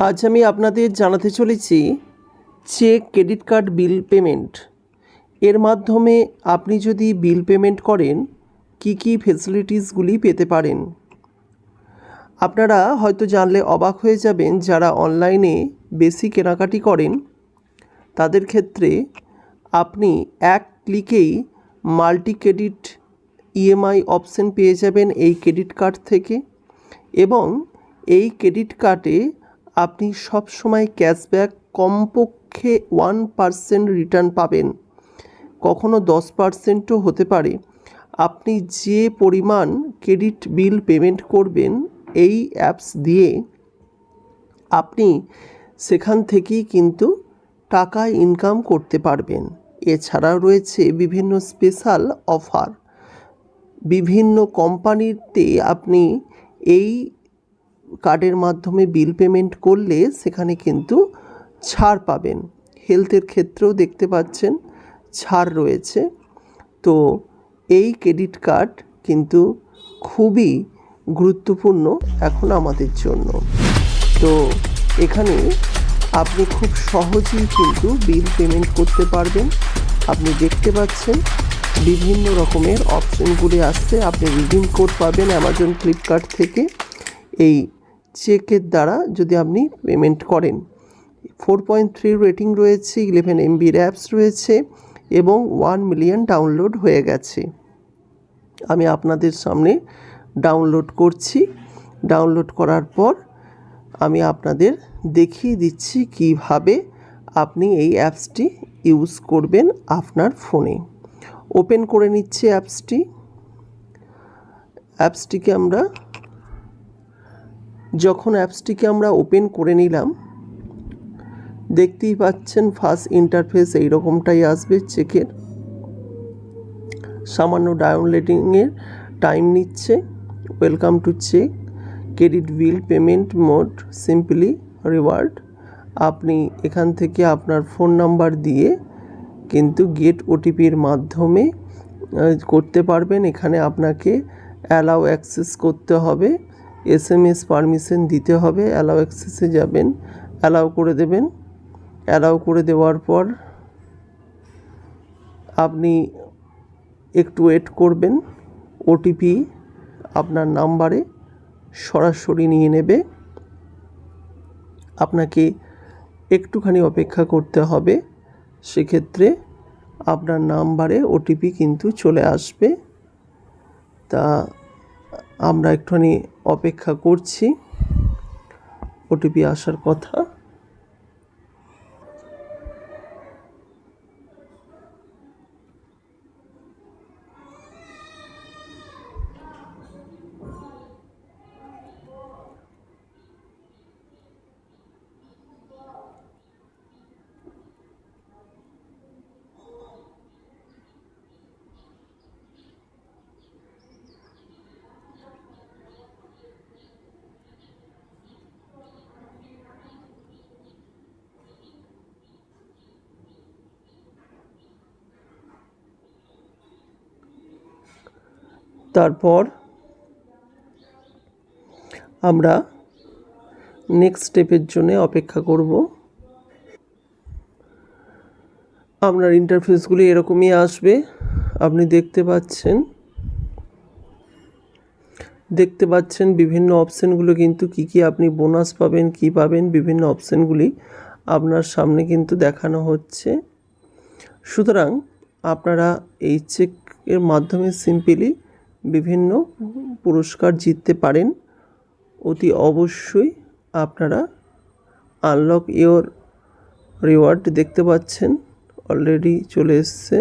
আজ আমি আপনাদের জানাতে চলেছি check, credit card, bill payment এর মাধ্যমে আপনি যদি বিল পেমেন্ট করেন কি কি ফেসিলিটিসগুলি পেতে পারেন। আপনারা হয়তো জানলে অবাক হয়ে যাবেন, যারা অনলাইনে বেশি কেনাকাটি করেন তাদের ক্ষেত্রে আপনি এক ক্লিকেই মাল্টি ক্রেডিট ইএমআই অপশন পেয়ে যাবেন এই ক্রেডিট কার্ড থেকে, এবং এই ক্রেডিট কার্ডে আপনি সব সময় ক্যাশব্যাক কমপক্ষে 1% রিটার্ন পাবেন, কখনো 10%ও হতে পারে। আপনি যে পরিমাণ ক্রেডিট বিল পেমেন্ট করবেন এই অ্যাপস দিয়ে আপনি সেখান থেকেই কিন্তু টাকা ইনকাম করতে পারবেন। এছাড়াও রয়েছে বিভিন্ন স্পেশাল অফার। বিভিন্ন কোম্পানিতে আপনি এই কার্ডের মাধ্যমে বিল পেমেন্ট করলে সেখানে কিন্তু ছাড় পাবেন। হেলথের ক্ষেত্রেও দেখতে পাচ্ছেন ছাড় রয়েছে। তো এই ক্রেডিট কার্ড কিন্তু খুবই গুরুত্বপূর্ণ এখন আমাদের জন্য। তো এখানে আপনি খুব সহজেই কিন্তু বিল পেমেন্ট করতে পারবেন। আপনি দেখতে পাচ্ছেন বিভিন্ন রকমের অপশনগুলি আসছে। আপনি রিডিম কোড পাবেন অ্যামাজন, ফ্লিপকার্ট থেকে এই চেকের দ্বারা যদি আপনি পেমেন্ট করেন। 4.3 রেটিং রয়েছে, 11 MBর অ্যাপস রয়েছে এবং 1 মিলিয়ন ডাউনলোড হয়ে গেছে। আমি আপনাদের সামনে ডাউনলোড করছি। ডাউনলোড করার পর আমি আপনাদের দেখিয়ে দিচ্ছি কিভাবে আপনি এই অ্যাপসটি ইউজ করবেন আপনার ফোনে। ওপেন করে নিচ্ছি অ্যাপসটিকে আমরা ওপেন করে নিলাম, দেখতেই পাচ্ছেন ফার্স্ট ইন্টারফেস এইরকমটাই আসবে। চেকের সামান্য ডাউনলোডিংয়ের টাইম নিচ্ছে। Welcome to check, credit bill payment mode, simply reward. আপনি এখান থেকে আপনার ফোন নাম্বার দিয়ে কিন্তু গেট ওটিপির মাধ্যমে করতে পারবেন। এখানে আপনাকে অ্যালাউ অ্যাক্সেস করতে হবে, SMS পারমিশন দিতে হবে। অ্যালাউ অ্যাক্সেসে যাবেন, অ্যালাউ করে দেবেন। অ্যালাউ করে দেওয়ার পর আপনি একটু ওয়েট করবেন। ওটিপি আপনার নাম্বারে সরাসরি নিয়ে নেবে। আপনাকে একটুখানি অপেক্ষা করতে হবে, সেক্ষেত্রে আপনার নাম্বারে ওটিপি কিন্তু চলে আসবে। তা আমরা একটুখানি অপেক্ষা করছি, ওটিপি আসার কথা। তারপর আমরা নেক্সট স্টেপের জন্য অপেক্ষা করব। আপনার ইন্টারফেসগুলি এরকমই আসবে। আপনি দেখতে পাচ্ছেন বিভিন্ন অপশানগুলো কিন্তু কি আপনি বোনাস পাবেন, কি পাবেন, বিভিন্ন অপশানগুলি আপনার সামনে কিন্তু দেখানো হচ্ছে। সুতরাং আপনারা এই চেকের মাধ্যমে সিম্পলি বিভিন্ন পুরস্কার জিততে পারেন। অতি অবশ্যই আপনারা আনলক ইওর রিওয়ার্ড দেখতে পাচ্ছেন অলরেডি চলে এসছে।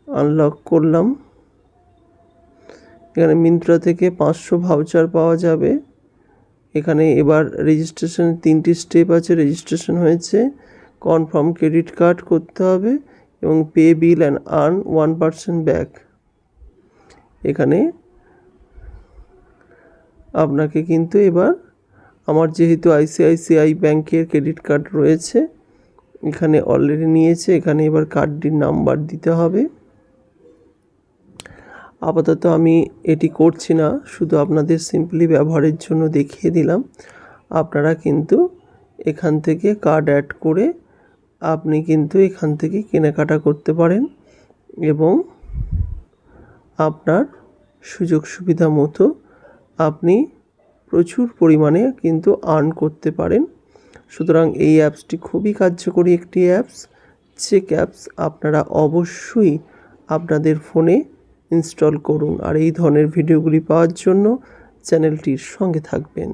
আনলক করলাম। এখানে মিন্ত্রা থেকে 500 ভাউচার পাওয়া যাবে। এখানে এবার রেজিস্ট্রেশন 3টি স্টেপ আছে। রেজিস্ট্রেশন হয়েছে, কনফার্ম ক্রেডিট কার্ড করতে হবে এবং pay Bill and earn 1% back. এখানে আপনাকে কিন্তু এবার আমার যেহেতু ICICI ব্যাংকের ক্রেডিট কার্ড রয়েছে, এখানে অলরেডি নিয়েছে, এখানে এবার কার্ডটির নাম্বার দিতে হবে। আপাতত আমি এটি করছি না, শুধু আপনাদের সিম্পলি ব্যবহারের জন্য দেখিয়ে দিলাম। আপনারা কিন্তু এখান থেকে কার্ড অ্যাড করে আপনি কিন্তু এখান থেকে কেনাকাটা করতে পারেন এবং আপনার সুযোগ সুবিধা মতো আপনি প্রচুর পরিমাণে কিন্তু আর্ন করতে পারেন। সুতরাং এই অ্যাপসটি খুবই কার্যকরী একটি অ্যাপস। চেক অ্যাপস আপনারা অবশ্যই আপনাদের ফোনে ইনস্টল করুন আর এই ধরনের ভিডিওগুলি পাওয়ার জন্য চ্যানেলটির সঙ্গে থাকবেন।